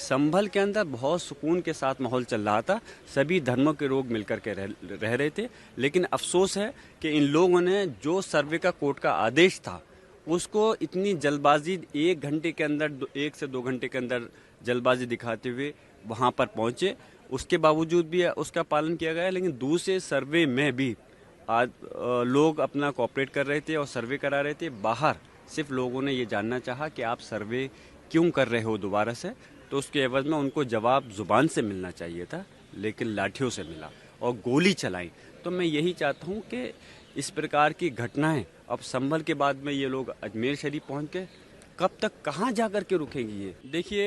संभल के अंदर बहुत सुकून के साथ माहौल चल रहा था। सभी धर्मों के लोग मिलकर के रह रहे थे। लेकिन अफसोस है कि इन लोगों ने जो सर्वे का कोर्ट का आदेश था उसको इतनी जल्दबाजी 1 घंटे के अंदर 1 से 2 घंटे के अंदर जल्दबाजी दिखाते हुए वहाँ पर पहुँचे। उसके बावजूद भी उसका पालन किया गया। लेकिन दूसरे सर्वे में भी आज लोग अपना कोऑपरेट कर रहे थे और सर्वे करा रहे थे। बाहर सिर्फ लोगों ने ये जानना चाहा कि आप सर्वे क्यों कर रहे हो दोबारा से, तो उसके एवज में उनको जवाब जुबान से मिलना चाहिए था, लेकिन लाठियों से मिला और गोली चलाई। तो मैं यही चाहता हूँ कि इस प्रकार की घटनाएं अब संभल के बाद में ये लोग अजमेर शरीफ पहुँच के कब तक कहाँ जा कर के रुकेंगी। ये देखिए,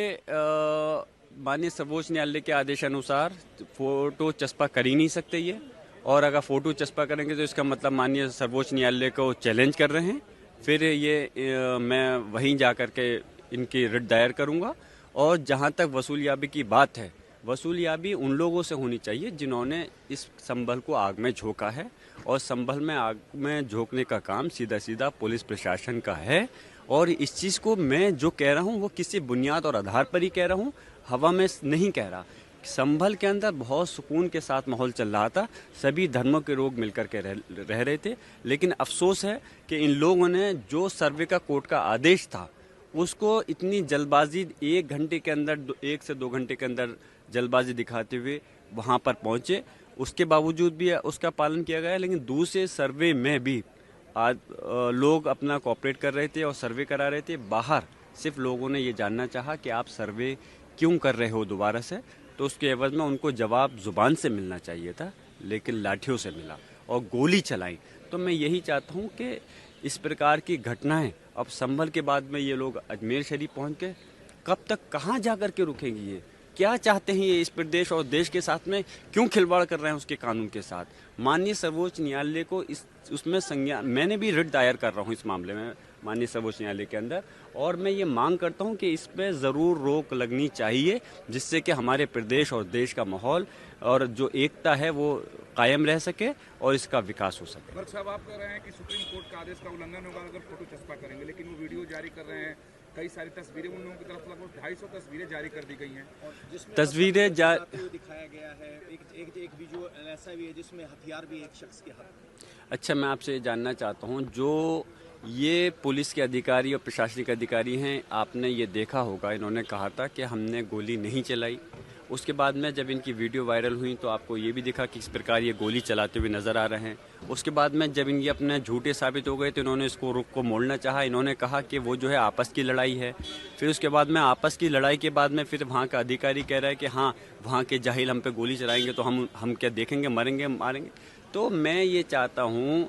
माननीय सर्वोच्च न्यायालय के आदेशानुसार फ़ोटो चस्पा कर ही नहीं सकते ये, और अगर फ़ोटो चस्पा करेंगे तो इसका मतलब माननीय सर्वोच्च न्यायालय को चैलेंज कर रहे हैं। फिर ये मैं वहीं जा कर के इनकी रिट दायर करूंगा। और जहां तक वसूलियाबी की बात है, वसूलियाबी उन लोगों से होनी चाहिए जिन्होंने इस संभल को आग में झोंका है, और संभल में आग में झोंकने का काम सीधा सीधा पुलिस प्रशासन का है। और इस चीज़ को मैं जो कह रहा हूँ वो किसी बुनियाद और आधार पर ही कह रहा हूँ, हवा में नहीं कह रहा। संभल के अंदर बहुत सुकून के साथ माहौल चल रहा था। सभी धर्मों के लोग मिलकर के रह रहे थे। लेकिन अफसोस है कि इन लोगों ने जो सर्वे का कोर्ट का आदेश था उसको इतनी जल्दबाजी 1 घंटे के अंदर 1 से 2 घंटे के अंदर जल्दबाजी दिखाते हुए वहाँ पर पहुँचे। उसके बावजूद भी उसका पालन किया गया। लेकिन दूसरे सर्वे में भी आज लोग अपना कोऑपरेट कर रहे थे और सर्वे करा रहे थे। बाहर सिर्फ लोगों ने ये जानना चाहा कि आप सर्वे क्यों कर रहे हो दोबारा से, तो उसके एवज में उनको जवाब जुबान से मिलना चाहिए था, लेकिन लाठियों से मिला और गोली चलाई। तो मैं यही चाहता हूँ कि इस प्रकार की घटनाएं अब संभल के बाद में ये लोग अजमेर शरीफ पहुँच के कब तक कहाँ जा कर के रुकेंगी। ये क्या चाहते हैं, ये इस प्रदेश और देश के साथ में क्यों खिलवाड़ कर रहे हैं उसके कानून के साथ। माननीय सर्वोच्च न्यायालय को उसमें संज्ञान, मैंने भी रिट दायर कर रहा हूँ इस मामले में माननीय सर्वोच्च न्यायालय के अंदर, और मैं ये मांग करता हूँ कि इस पर ज़रूर रोक लगनी चाहिए, जिससे कि हमारे प्रदेश और देश का माहौल और जो एकता है वो कायम रह सके और इसका विकास हो सके। वर्क साहब, आप कह रहे हैं कि सुप्रीम कोर्ट का आदेश का उल्लंघन होगा अगर फोटो चस्पा करेंगे, लेकिन वो वीडियो जारी कर रहे हैं। कई सारी तस्वीरें उन लोगों की तरफ लगभग 250 तस्वीरें जारी कर दी गई हैं, तस्वीरें दिखाया गया है। एक वीडियो ऐसा भी है जिसमें हथियार भी एक शख्स के हाथ। अच्छा, मैं आपसे ये जानना चाहता हूँ, जो ये पुलिस के अधिकारी और प्रशासनिक अधिकारी हैं, आपने ये देखा होगा, इन्होंने कहा था कि हमने गोली नहीं चलाई। उसके बाद में जब इनकी वीडियो वायरल हुई तो आपको ये भी दिखा कि किस प्रकार ये गोली चलाते हुए नज़र आ रहे हैं। उसके बाद में जब इनके अपने झूठे साबित हो गए तो इन्होंने इसको रुख को मोड़ना चाहा। इन्होंने कहा कि वो जो है आपस की लड़ाई है। फिर उसके बाद में आपस की लड़ाई के बाद में फिर वहाँ का अधिकारी कह रहा है कि हाँ, वहाँ के जाहिल हम पे गोली चलाएंगे तो हम क्या देखेंगे, मरेंगे मारेंगे। तो मैं ये चाहता हूँ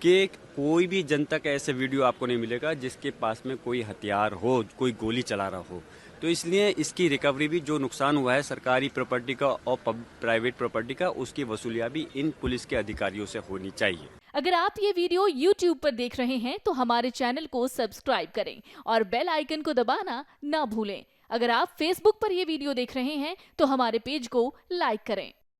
कि कोई भी जनता का ऐसे वीडियो आपको नहीं मिलेगा जिसके पास में कोई हथियार हो, कोई गोली चला रहा हो। तो इसलिए इसकी रिकवरी भी, जो नुकसान हुआ है सरकारी प्रॉपर्टी का और प्राइवेट प्रॉपर्टी का, उसकी वसूलियाबी इन पुलिस के अधिकारियों से होनी चाहिए। अगर आप ये वीडियो YouTube पर देख रहे हैं तो हमारे चैनल को सब्सक्राइब करें और बेल आइकन को दबाना ना भूलें। अगर आप Facebook पर ये वीडियो देख रहे हैं तो हमारे पेज को लाइक करें।